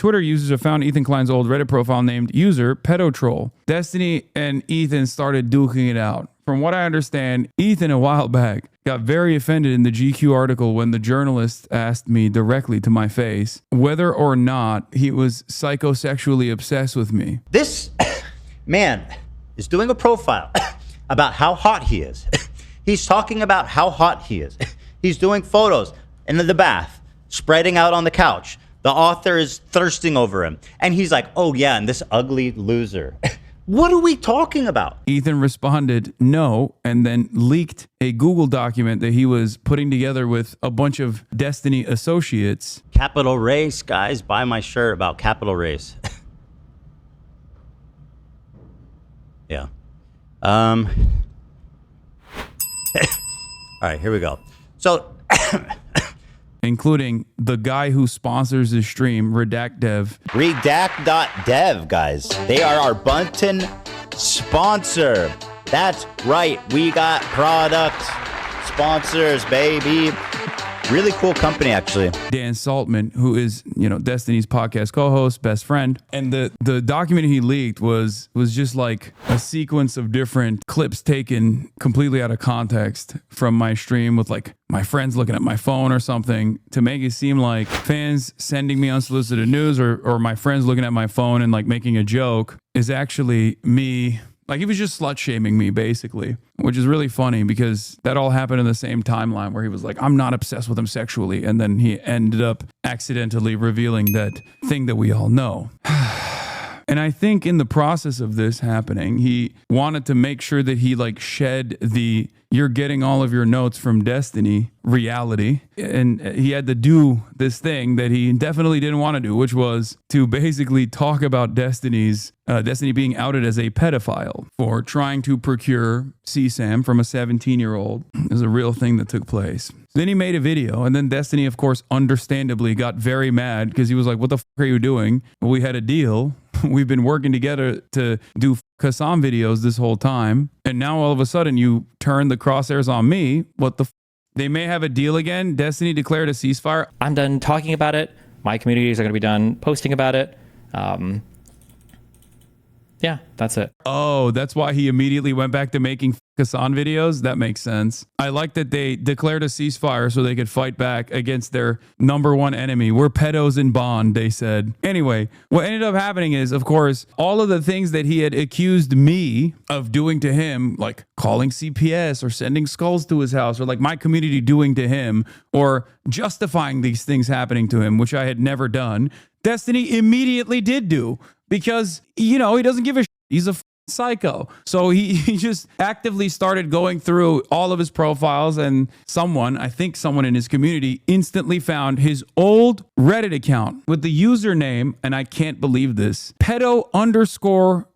Twitter users have found Ethan Klein's old Reddit profile named user pedotroll. Destiny and Ethan started duking it out. From what I understand, Ethan a while back got very offended in the GQ article when the journalist asked me directly to my face whether or not he was psychosexually obsessed with me. This man is doing a profile about how hot he is. He's talking about how hot he is. He's doing photos in the bath, spreading out on the couch. The author is thirsting over him. And he's like, oh yeah, and this ugly loser. What are we talking about? Ethan responded no, and then leaked a Google document that he was putting together with a bunch of Destiny associates. Capital race, guys. Buy my shirt about capital race. Yeah. All right, here we go. So... including the guy who sponsors the stream, RedactDev. Redact.dev, guys. They are our Bunton sponsor. That's right. We got product sponsors, baby. Really cool company, actually. Dan Saltman, who is, Destiny's podcast co-host, best friend. And the document he leaked was just like a sequence of different clips taken completely out of context from my stream with like my friends looking at my phone or something to make it seem like fans sending me unsolicited news or my friends looking at my phone and like making a joke is actually me. Like he was just slut shaming me basically, which is really funny because that all happened in the same timeline where he was like, I'm not obsessed with him sexually. And then he ended up accidentally revealing that thing that we all know. And I think in the process of this happening, he wanted to make sure that he like shed the you're getting all of your notes from Destiny reality. And he had to do this thing that he definitely didn't want to do, which was to basically talk about Destiny being outed as a pedophile for trying to procure CSAM from a 17-year-old. It was a real thing that took place. Then he made a video, and then Destiny, of course, understandably got very mad because he was like, what the f*** are you doing? Well, we had a deal. We've been working together to do Hasan videos this whole time, and now all of a sudden you turn the crosshairs on me. What the f***? They may have a deal again. Destiny declared a ceasefire. I'm done talking about it. My communities are going to be done posting about it. Yeah, that's it. Oh, that's why he immediately went back to making Hasan videos? That makes sense. I like that they declared a ceasefire so they could fight back against their number one enemy. We're pedos in bond, they said. Anyway, what ended up happening is, of course, all of the things that he had accused me of doing to him, like calling CPS or sending skulls to his house, or like my community doing to him, or justifying these things happening to him, which I had never done, Destiny immediately did do. Because, he doesn't give a shit. He's a psycho. So he just actively started going through all of his profiles, and I think someone in his community instantly found his old Reddit account with the username, and I can't believe this, pedo_troll.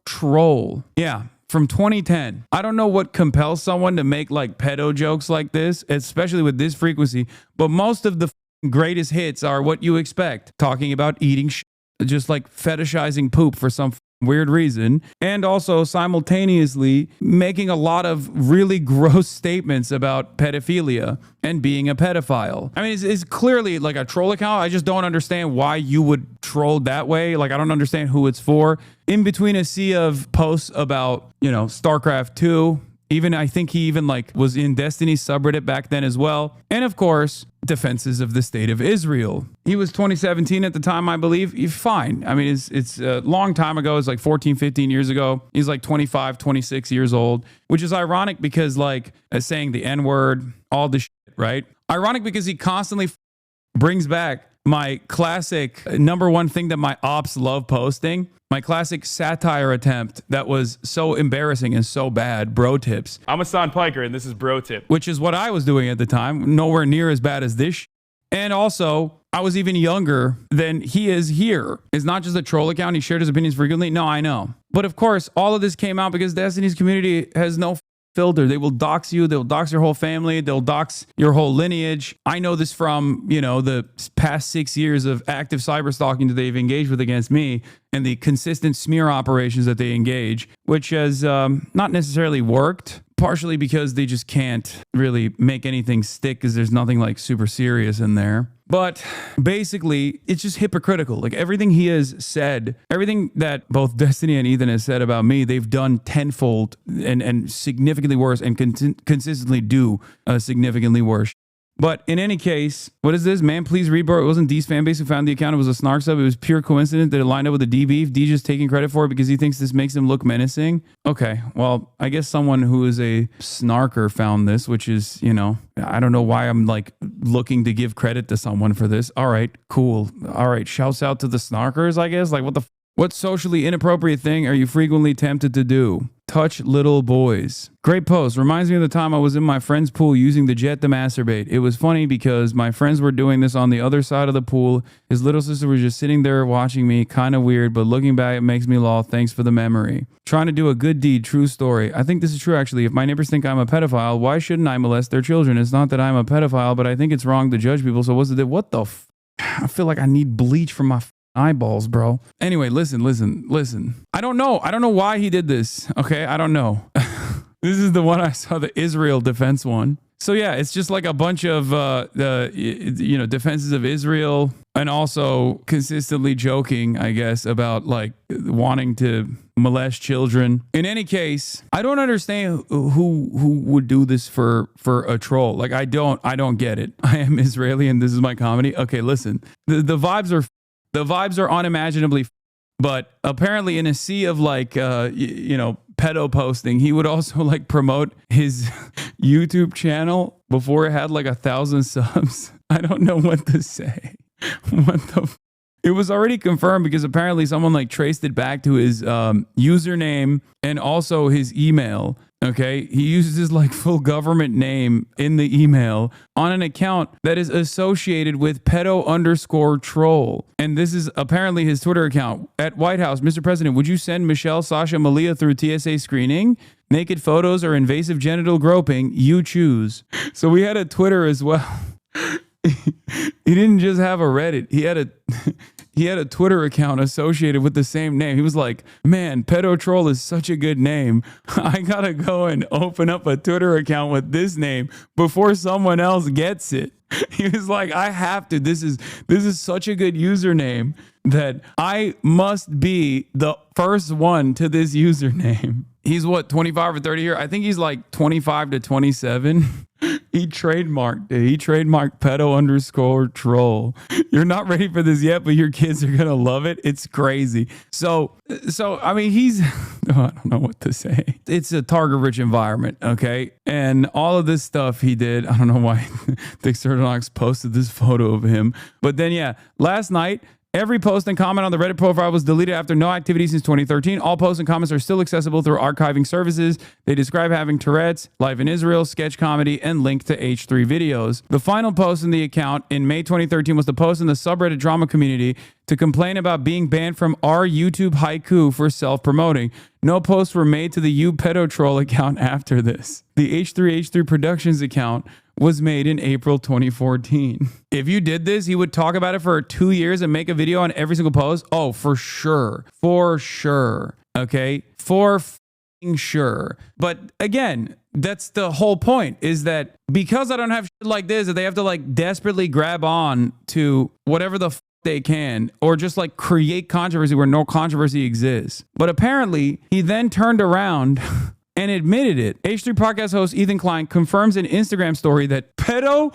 Yeah. From 2010. I don't know what compels someone to make like pedo jokes like this, especially with this frequency, but most of the greatest hits are what you expect. Talking about eating shit. Just like fetishizing poop for some weird reason, and also simultaneously making a lot of really gross statements about pedophilia and being a pedophile. I mean, it's clearly like a troll account. I just don't understand why you would troll that way. Like, I don't understand who it's for. In between a sea of posts about, StarCraft 2, I think he even was in Destiny's subreddit back then as well. And of course, defenses of the state of Israel. He was 2017 at the time, I believe. He's fine. I mean, it's a long time ago. It's like 14, 15 years ago. He's like 25, 26 years old, which is ironic because saying the N-word, all this shit, right? Ironic because he constantly brings back my classic number one thing that my ops love posting, my classic satire attempt that was so embarrassing and so bad, Bro Tips. I'm Hasan Piker, and this is Bro Tip. Which is what I was doing at the time, nowhere near as bad as this. And also, I was even younger than he is here. It's not just a troll account. He shared his opinions frequently. No, I know. But of course, all of this came out because Destiny's community has no filter. They will dox you. They'll dox your whole family. They'll dox your whole lineage. I know this from, the past 6 years of active cyber stalking that they've engaged with against me and the consistent smear operations that they engage, which has not necessarily worked, partially because they just can't really make anything stick because there's nothing super serious in there. But basically, it's just hypocritical. Like everything he has said, everything that both Destiny and Ethan has said about me, they've done tenfold and significantly worse, and consistently do significantly worse. But in any case, what is this? Man, please read, bro. It wasn't D's fan base who found the account. It was a snark sub. It was pure coincidence that it lined up with the D beef. D just taking credit for it because he thinks this makes him look menacing. Okay, well, I guess someone who is a snarker found this, which is, you know, I don't know why I'm like looking to give credit to someone for this. All right, cool. All right, shouts out to the snarkers, I guess. Like, what socially inappropriate thing are you frequently tempted to do? Touch little boys. Great post. Reminds me of the time I was in my friend's pool using the jet to masturbate. It was funny because my friends were doing this on the other side of the pool. His little sister was just sitting there watching me. Kind of weird, but looking back, it makes me laugh. Thanks for the memory. Trying to do a good deed. True story. I think this is true, actually. If my neighbors think I'm a pedophile, why shouldn't I molest their children? It's not that I'm a pedophile, but I think it's wrong to judge people. So what's the what the I feel like I need bleach from my eyeballs, bro. Anyway, listen. I don't know why he did this. Okay, I don't know. This is the one I saw, the Israel defense one. So yeah, it's just like a bunch of defenses of Israel, and also consistently joking, I guess, about like wanting to molest children. In any case, I don't understand who would do this for a troll. Like I don't get it. I am Israeli and this is my comedy. Okay, listen. The vibes are unimaginably, but apparently in a sea of like, pedo posting, he would also like promote his YouTube channel before it had like 1,000 subs. I don't know what to say. It was already confirmed because apparently someone like traced it back to his username and also his email. Okay, he uses his like full government name in the email on an account that is associated with pedo_troll. And this is apparently his Twitter account. At White House, Mr. President, would you send Michelle, Sasha, Malia through TSA screening? Naked photos or invasive genital groping? You choose. So we had a Twitter as well. He didn't just have a Reddit. He had a Twitter account associated with the same name. He was like, man, Pedo Troll is such a good name. I gotta go and open up a Twitter account with this name before someone else gets it. He was like, I have to. This is such a good username that I must be the first one to this username. He's what, 25 or 30 here? I think he's like 25 to 27. He trademarked it. He trademarked pedo_troll. You're not ready for this yet, but your kids are going to love it. It's crazy. So I mean, I don't know what to say. It's a target-rich environment, okay? And all of this stuff he did, I don't know why Dick Sertonox posted this photo of him. But then, yeah, last night, every post and comment on the Reddit profile was deleted after no activity since 2013. All posts and comments are still accessible through archiving services. They describe having Tourette's, life in Israel, sketch comedy, and link to H3 videos. The final post in the account in May 2013 was the post in the subreddit drama community to complain about being banned from our YouTube haiku for self-promoting. No posts were made to the You Pedo Troll account after this. The H3 Productions account was made in April 2014. If you did this, he would talk about it for 2 years and make a video on every single post. Oh, for sure. For sure. Okay? For f***ing sure. But again, that's the whole point, is that because I don't have shit like this, that they have to like desperately grab on to whatever the they can, or just like create controversy where no controversy exists. But apparently, he then turned around and admitted it. H3 podcast host Ethan Klein confirms an Instagram story that pedo_troll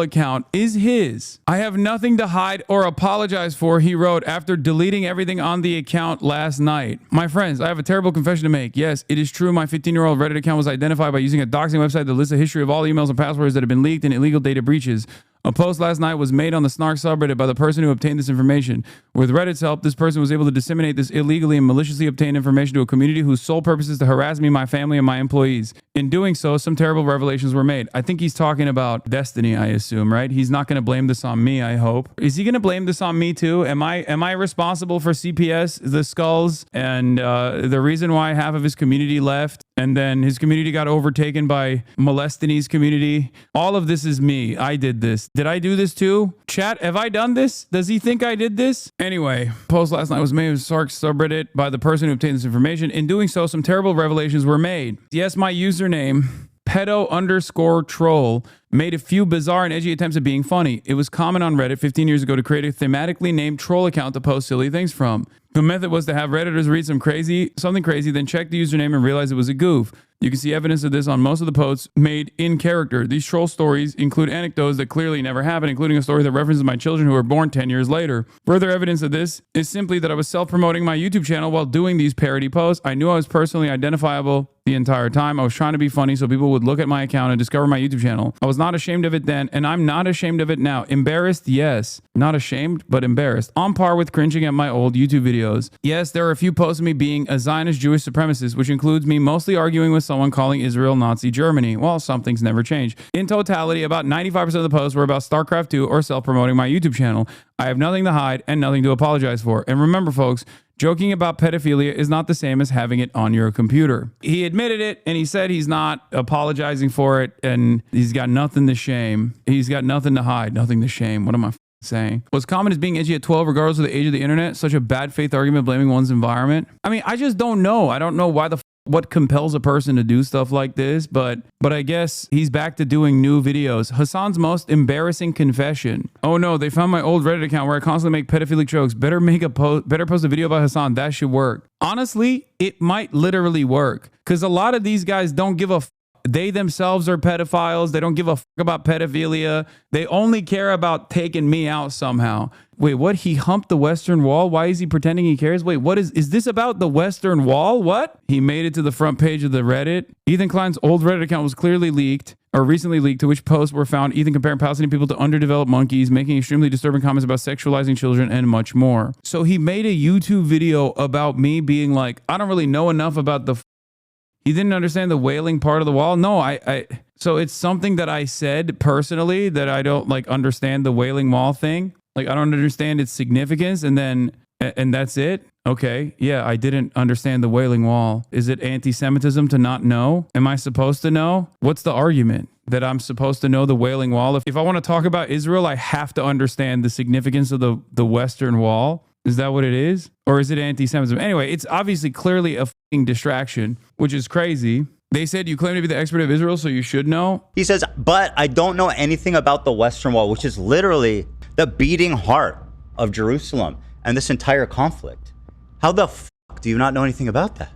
account is his. I have nothing to hide or apologize for, he wrote after deleting everything on the account last night. My friends, I have a terrible confession to make. Yes, it is true my 15-year-old Reddit account was identified by using a doxing website that lists a history of all emails and passwords that have been leaked and illegal data breaches. A post last night was made on the Snark subreddit by the person who obtained this information. With Reddit's help, this person was able to disseminate this illegally and maliciously obtained information to a community whose sole purpose is to harass me, my family, and my employees. In doing so, some terrible revelations were made. I think he's talking about Destiny, I assume, right? He's not going to blame this on me, I hope. Is he going to blame this on me too? Am I responsible for CPS, the skulls, and the reason why half of his community left? And then his community got overtaken by Molestiny's community. All of this is me. I did this. Did I do this too? Chat, have I done this? Does he think I did this? Anyway, post last night was made with Sark's subreddit by the person who obtained this information. In doing so, some terrible revelations were made. Yes, my username, pedo_troll made a few bizarre and edgy attempts at being funny. It was common on Reddit 15 years ago to create a thematically named troll account to post silly things from. The method was to have Redditors read something crazy, then check the username and realize it was a goof. You can see evidence of this on most of the posts made in character. These troll stories include anecdotes that clearly never happened, including a story that references my children who were born 10 years later. Further evidence of this is simply that I was self-promoting my YouTube channel while doing these parody posts. I knew I was personally identifiable the entire time. I was trying to be funny so people would look at my account and discover my YouTube channel. I was not ashamed of it then, and I'm not ashamed of it now. Embarrassed, yes. Not ashamed, but embarrassed. On par with cringing at my old YouTube videos. Yes, there are a few posts of me being a Zionist Jewish supremacist, which includes me mostly arguing with someone calling Israel Nazi Germany. Well, some things never change. In totality, about 95% of the posts were about StarCraft 2 or self-promoting my YouTube channel. I have nothing to hide and nothing to apologize for. And remember, folks, joking about pedophilia is not the same as having it on your computer. He admitted it, and he said he's not apologizing for it, and he's got nothing to shame. He's got nothing to hide, nothing to shame. What am I saying? What's common is being edgy at 12, regardless of the age of the internet. Such a bad faith argument blaming one's environment. I mean, I just don't know. I don't know why what compels a person to do stuff like this, but I guess he's back to doing new videos. Hasan's most embarrassing confession. Oh no, they found my old Reddit account where I constantly make pedophilic jokes. Better post a video about Hasan. That should work. Honestly, it might literally work because a lot of these guys don't give a they themselves are pedophiles. They don't give a fuck about pedophilia. They only care about taking me out somehow. Wait, what? He humped the Western Wall? Why is he pretending he cares? Wait, what is this about the Western Wall? What? He made it to the front page of the Reddit. Ethan Klein's old Reddit account was clearly leaked, or recently leaked, to which posts were found Ethan comparing Palestinian people to underdeveloped monkeys, making extremely disturbing comments about sexualizing children, and much more. So he made a YouTube video about me being like, I don't really know enough about he didn't understand the wailing part of the wall. No, so it's something that I said personally that I don't like understand the wailing wall thing. Like I don't understand its significance, and that's it. Okay, yeah, I didn't understand the wailing wall. Is it anti-Semitism to not know? Am I supposed to know? What's the argument? That I'm supposed to know the wailing wall? If I want to talk about Israel, I have to understand the significance of the Western Wall. Is that what it is? Or is it anti-Semitism? Anyway, it's obviously clearly a fucking distraction, which is crazy. They said you claim to be the expert of Israel, so you should know. He says, but I don't know anything about the Western Wall, which is literally the beating heart of Jerusalem and this entire conflict. How the fuck do you not know anything about that?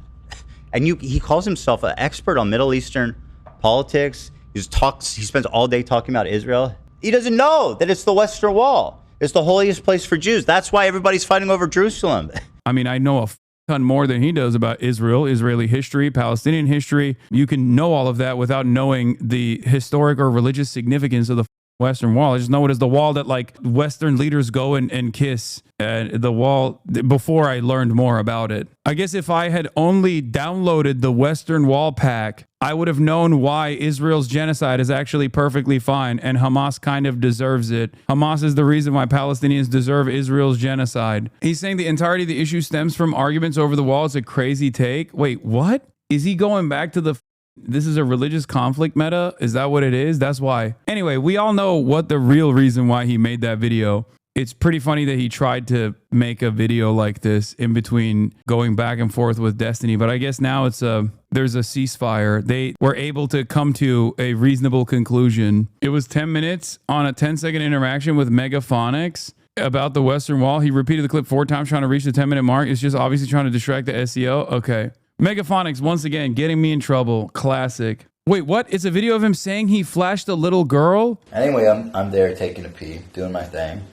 And he calls himself an expert on Middle Eastern politics. He spends all day talking about Israel. He doesn't know that it's the Western Wall. It's the holiest place for Jews. That's why everybody's fighting over Jerusalem. I mean, I know a ton more than he does about Israel, Israeli history, Palestinian history. You can know all of that without knowing the historic or religious significance of the Western Wall. I just know it as the wall that like Western leaders go and kiss. The wall, before I learned more about it. I guess if I had only downloaded the Western Wall pack, I would have known why Israel's genocide is actually perfectly fine and Hamas kind of deserves it. Hamas is the reason why Palestinians deserve Israel's genocide. He's saying the entirety of the issue stems from arguments over the wall. It's a crazy take. Wait, what? Is he going back to this is a religious conflict meta? Is that what it is? That's why. Anyway, we all know what the real reason why he made that video. It's pretty funny that he tried to make a video like this in between going back and forth with Destiny, but I guess now there's a ceasefire. They were able to come to a reasonable conclusion. It was 10 minutes on a 10-second interaction with Megaphonics about the Western Wall. He repeated the clip 4 times trying to reach the 10-minute mark. It's just obviously trying to distract the SEO. Okay. Megaphonics, once again, getting me in trouble. Classic. Wait, what? It's a video of him saying he flashed a little girl? Anyway, I'm there taking a pee, doing my thing.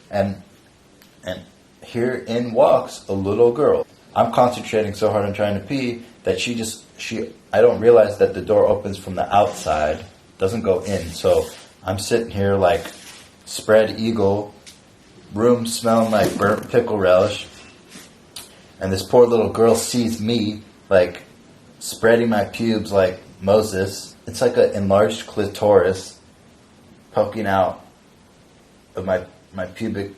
And here in walks a little girl. I'm concentrating so hard on trying to pee that I don't realize that the door opens from the outside, doesn't go in. So I'm sitting here like spread eagle, room smelling like burnt pickle relish. And this poor little girl sees me like spreading my pubes like Moses. It's like an enlarged clitoris poking out of my pubic.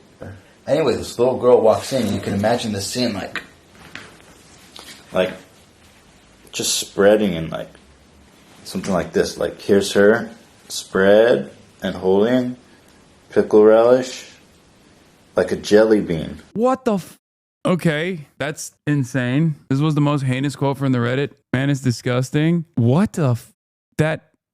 Anyway, this little girl walks in, and you can imagine the scene like just spreading and like something like this. Like here's her spread and holding pickle relish like a jelly bean. What the Okay, that's insane. This was the most heinous quote from the Reddit. Man, it's disgusting. What the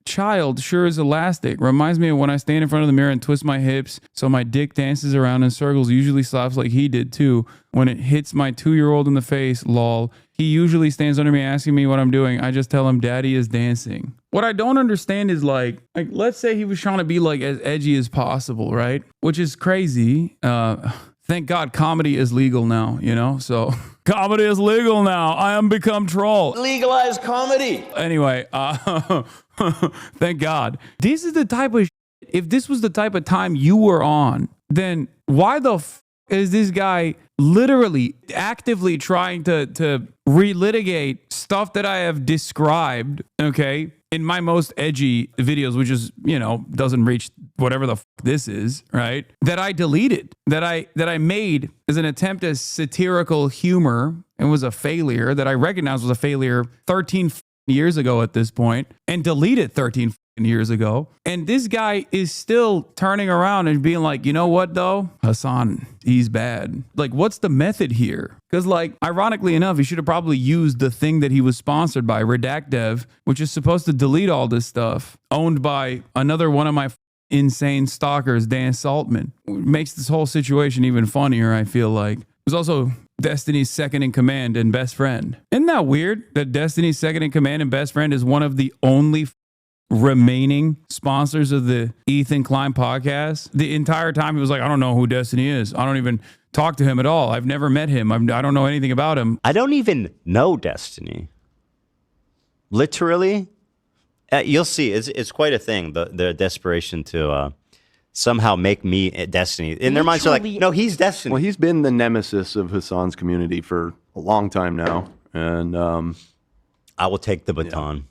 child sure is elastic. Reminds me of when I stand in front of the mirror and twist my hips so my dick dances around in circles, usually slaps like he did too. When it hits my 2-year-old in the face, lol. He usually stands under me asking me what I'm doing. I just tell him daddy is dancing. What I don't understand is like let's say he was trying to be like as edgy as possible, right? Which is crazy. Thank God comedy is legal now, you know? So comedy is legal now. I am become troll. Legalize comedy. Anyway, thank God. This is the type of if this was the type of time you were on, then why the is this guy literally actively trying to relitigate stuff that I have described, okay, in my most edgy videos, which is, you know, doesn't reach whatever the this is, right? That I deleted, that I made as an attempt at satirical humor and was a failure, that I recognized was a failure 13 years ago at this point, and deleted 13 years ago. And this guy is still turning around and being like, you know what though? Hasan, he's bad. Like, what's the method here? Because like, ironically enough, he should have probably used the thing that he was sponsored by, Redact Dev, which is supposed to delete all this stuff, owned by another one of my insane stalkers, Dan Saltman. Makes this whole situation even funnier, I feel like. It was also Destiny's second in command and best friend. Isn't that weird that Destiny's second in command and best friend is one of the only remaining sponsors of the Ethan Klein podcast? The entire time he was like, I don't know who Destiny is. I don't even talk to him at all. I've never met him. I don't know anything about him. I don't even know Destiny. Literally, you'll see. It's quite a thing. The desperation to somehow make me Destiny. In their minds, they're like, no, he's Destiny. Well, he's been the nemesis of Hasan's community for a long time now, and I will take the baton.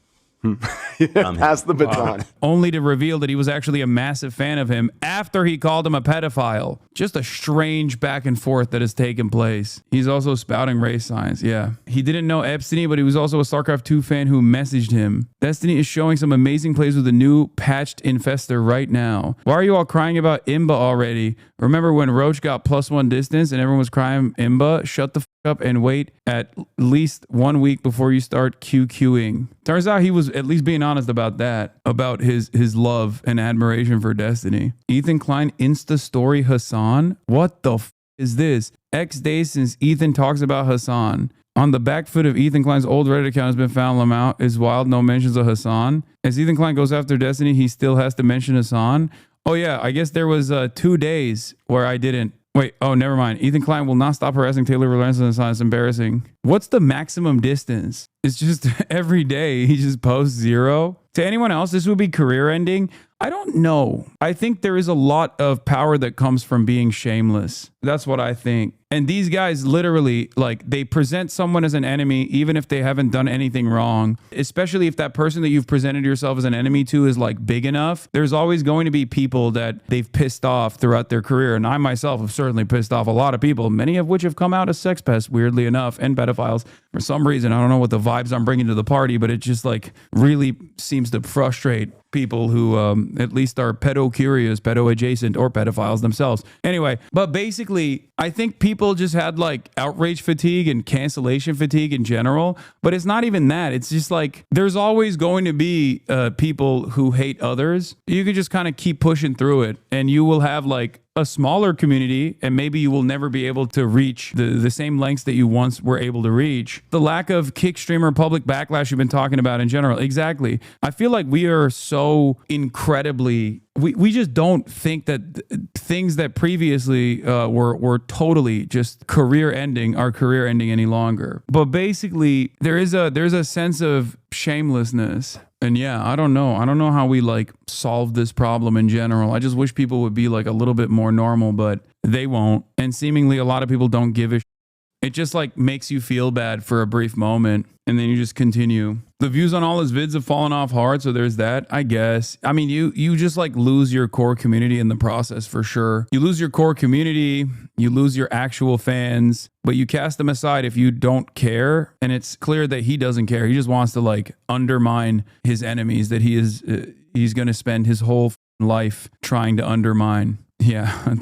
Pass the baton. Only to reveal that he was actually a massive fan of him after he called him a pedophile. Just a strange back and forth that has taken place. He's also spouting race science. Yeah. He didn't know Epstein, but he was also a StarCraft 2 fan who messaged him. Destiny is showing some amazing plays with a new patched infestor right now. Why are you all crying about Imba already? Remember when Roach got +1 distance and everyone was crying Imba? Shut the up and wait at least 1 week before you start QQing. Turns out he was at least being honest about that, about his love and admiration for Destiny. Ethan Klein Insta story Hasan? What the is this? X days since Ethan talks about Hasan. On the back foot of Ethan Klein's old Reddit account has been found. Lamount is wild, no mentions of Hasan. As Ethan Klein goes after Destiny, he still has to mention Hasan. Oh yeah, I guess there was 2 days where I didn't. Wait, oh, never mind. Ethan Klein will not stop harassing Taylor Relentless. It's embarrassing. What's the maximum distance? It's just every day he just posts 0. To anyone else, this would be career ending. I don't know. I think there is a lot of power that comes from being shameless. That's what I think. And these guys literally, like, they present someone as an enemy even if they haven't done anything wrong, especially if that person that you've presented yourself as an enemy to is like big enough. There's always going to be people that they've pissed off throughout their career. And I myself have certainly pissed off a lot of people, many of which have come out as sex pests, weirdly enough, and pedophiles for some reason. I don't know what the vibes I'm bringing to the party, but it just like really seems to frustrate people who at least are pedo-curious, pedo-adjacent, or pedophiles themselves. Anyway, but basically, I think people just had like outrage fatigue and cancellation fatigue in general, but it's not even that. It's just like there's always going to be people who hate others. You could just kind of keep pushing through it, and you will have like a smaller community, and maybe you will never be able to reach the same lengths that you once were able to reach. The lack of kick streamer public backlash you've been talking about in general. Exactly. I feel like we are so incredibly, we just don't think that things that previously were totally just career ending are career ending any longer. But basically there's a sense of shamelessness. And yeah, I don't know. I don't know how we like solve this problem in general. I just wish people would be like a little bit more normal, but they won't. And seemingly a lot of people don't give a shit. It just like makes you feel bad for a brief moment, and then you just continue. The views on all his vids have fallen off hard, so there's that, I guess. I mean, you just like lose your core community in the process for sure. You lose your core community, you lose your actual fans, but you cast them aside if you don't care, and it's clear that he doesn't care. He just wants to like undermine his enemies that he's going to spend his whole life trying to undermine. Yeah,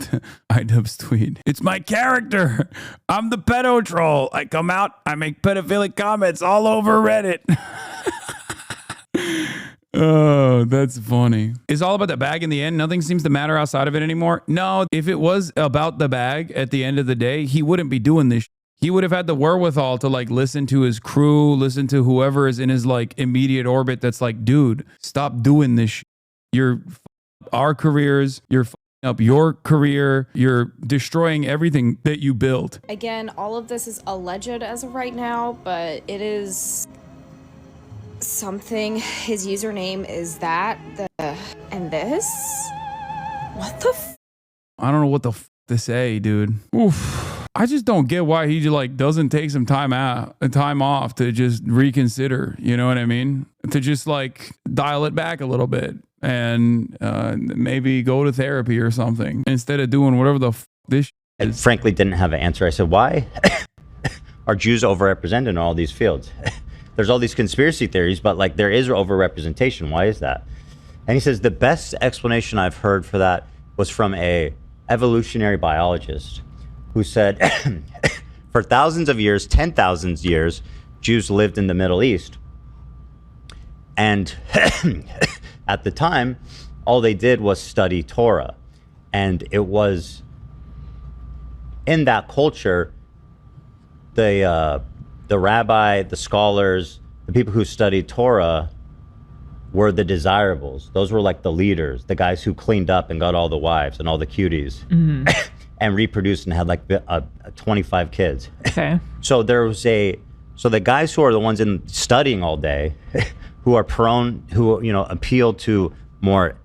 iDubbbz tweet. It's my character. I'm the pedo troll. I come out, I make pedophilic comments all over Reddit. Oh, that's funny. It's all about the bag in the end. Nothing seems to matter outside of it anymore. No, if it was about the bag at the end of the day, he wouldn't be doing this. He would have had the wherewithal to like listen to his crew, listen to whoever is in his like immediate orbit that's like, dude, stop doing this. You're our careers. You're up your career. You're destroying everything that you built. Again, all of this is alleged as of right now, but it is something. His username is that, and this? What the I don't know what the to say, dude. Oof. I just don't get why he just like doesn't take some time off to just reconsider. You know what I mean? To just like dial it back a little bit and maybe go to therapy or something instead of doing whatever the this is. And frankly, didn't have an answer. I said, why are Jews overrepresented in all these fields? There's all these conspiracy theories, but like there is overrepresentation. Why is that? And he says the best explanation I've heard for that was from a evolutionary biologist who said for thousands of years, 10,000 years, Jews lived in the Middle East. And at the time, all they did was study Torah. And it was in that culture, the rabbi, the scholars, the people who studied Torah were the desirables. Those were like the leaders, the guys who cleaned up and got all the wives and all the cuties. Mm-hmm. And reproduced and had like 25 kids. Okay. So the guys who are the ones in studying all day, who are prone, who appeal to more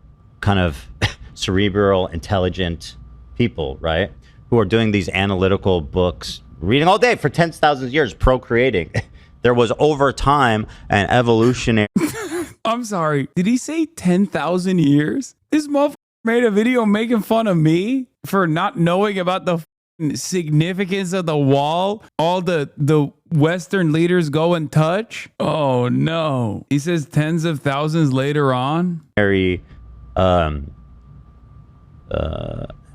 kind of cerebral, intelligent people, right? Who are doing these analytical books, reading all day for 10,000 years, procreating. There was over time an evolutionary. I'm sorry. Did he say 10,000 years? This motherfucker made a video making fun of me for not knowing about the significance of the wall all the Western leaders go and touch. Oh no. He says tens of thousands later on. A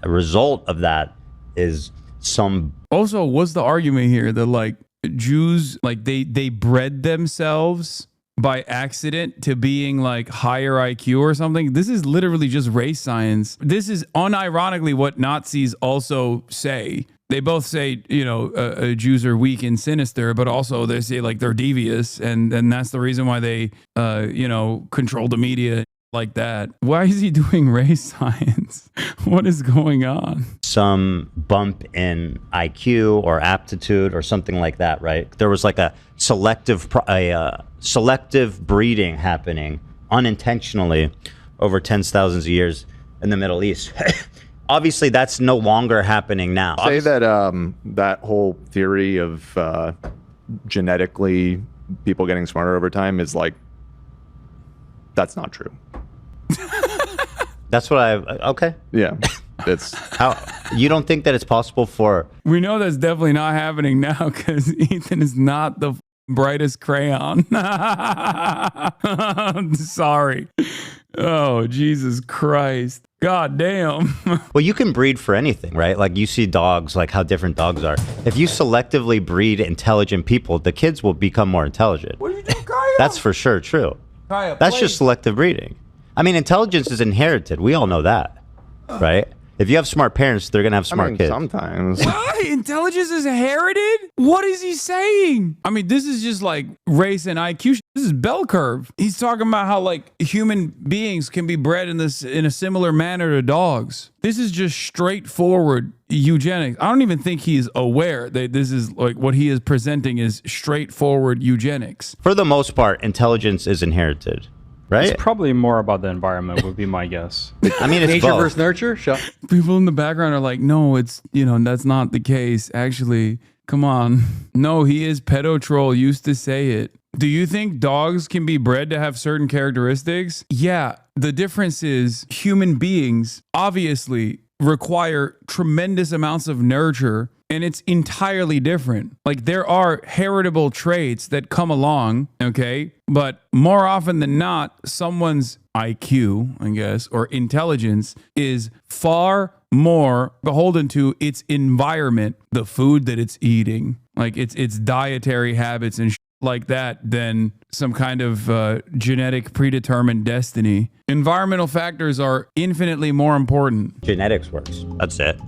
result of that is some. Also, what's the argument here that like Jews like they bred themselves by accident to being like higher IQ or something? This is literally just race science. This is unironically what Nazis also say. They both say, Jews are weak and sinister, but also they say like they're devious. And that's the reason why they, control the media like that. Why is he doing race science? What is going on? Some bump in IQ or aptitude or something like that, right? There was like a selective breeding happening unintentionally over tens of thousands of years in the Middle East. Obviously, that's no longer happening now. Say that that whole theory of genetically people getting smarter over time is like, that's not true. That's what okay. Yeah. It's how you don't think that it's possible for. We know that's definitely not happening now because Ethan is not the brightest crayon. Sorry. Oh, Jesus Christ. God damn. Well, you can breed for anything, right? Like you see dogs, like how different dogs are. If you selectively breed intelligent people, the kids will become more intelligent. What are you doing, Kaya? That's for sure true. Kaya, that's just selective breeding. I mean, intelligence is inherited. We all know that, right? If you have smart parents, they're going to have smart kids. Sometimes. What? Intelligence is inherited? What is he saying? I mean, this is just like race and IQ. This is bell curve. He's talking about how like human beings can be bred in a similar manner to dogs. This is just straightforward eugenics. I don't even think he's aware that this is like what he is presenting is straightforward eugenics. For the most part, intelligence is inherited. Right? It's probably more about the environment would be my guess. I mean, it's nature both. versus nurture. People in the background are like, no, it's, that's not the case. Actually, come on. No, he is pedo troll. Used to say it. Do you think dogs can be bred to have certain characteristics? Yeah. The difference is human beings obviously require tremendous amounts of nurture. And it's entirely different. Like there are heritable traits that come along, okay? But more often than not, someone's IQ, I guess, or intelligence is far more beholden to its environment, the food that it's eating, like its dietary habits and like that than some kind of genetic predetermined destiny. Environmental factors are infinitely more important. Genetics works. That's it.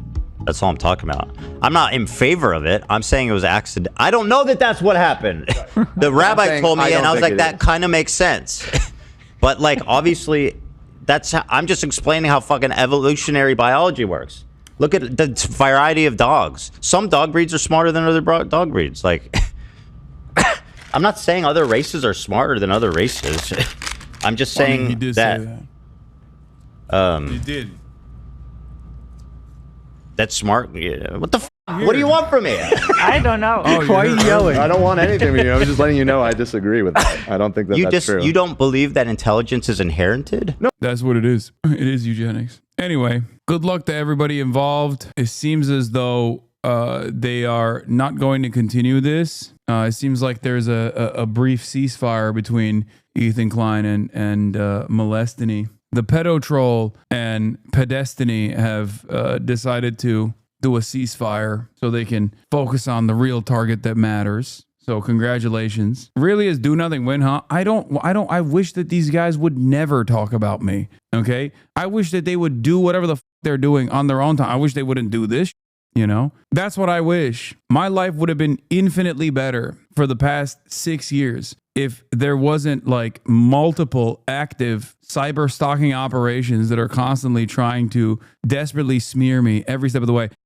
That's all I'm talking about. I'm not in favor of it. I'm saying it was accident. I don't know that that's what happened. The rabbi told me, and I was like, that kind of makes sense. But like, obviously, I'm just explaining how fucking evolutionary biology works. Look at the variety of dogs. Some dog breeds are smarter than other dog breeds. Like, I'm not saying other races are smarter than other races. I'm just saying he did that. say that. He did. That's smart. Yeah. What the what do you want from me? I don't know. Why are you yelling? I don't want anything from you. I'm just letting you know I disagree with that. I don't think that's true. You don't believe that intelligence is inherited? No. That's what it is. It is eugenics. Anyway, good luck to everybody involved. It seems as though they are not going to continue this. It seems like there's a brief ceasefire between Ethan Klein and Molestiny. The pedo troll and Pedestiny have decided to do a ceasefire so they can focus on the real target that matters. So congratulations. Really is do nothing win, huh? I wish that these guys would never talk about me. Okay. I wish that they would do whatever the they're doing on their own time. I wish they wouldn't do this. You know, that's what I wish. My life would have been infinitely better for the past 6 years if there wasn't like multiple active cyber stalking operations that are constantly trying to desperately smear me every step of the way.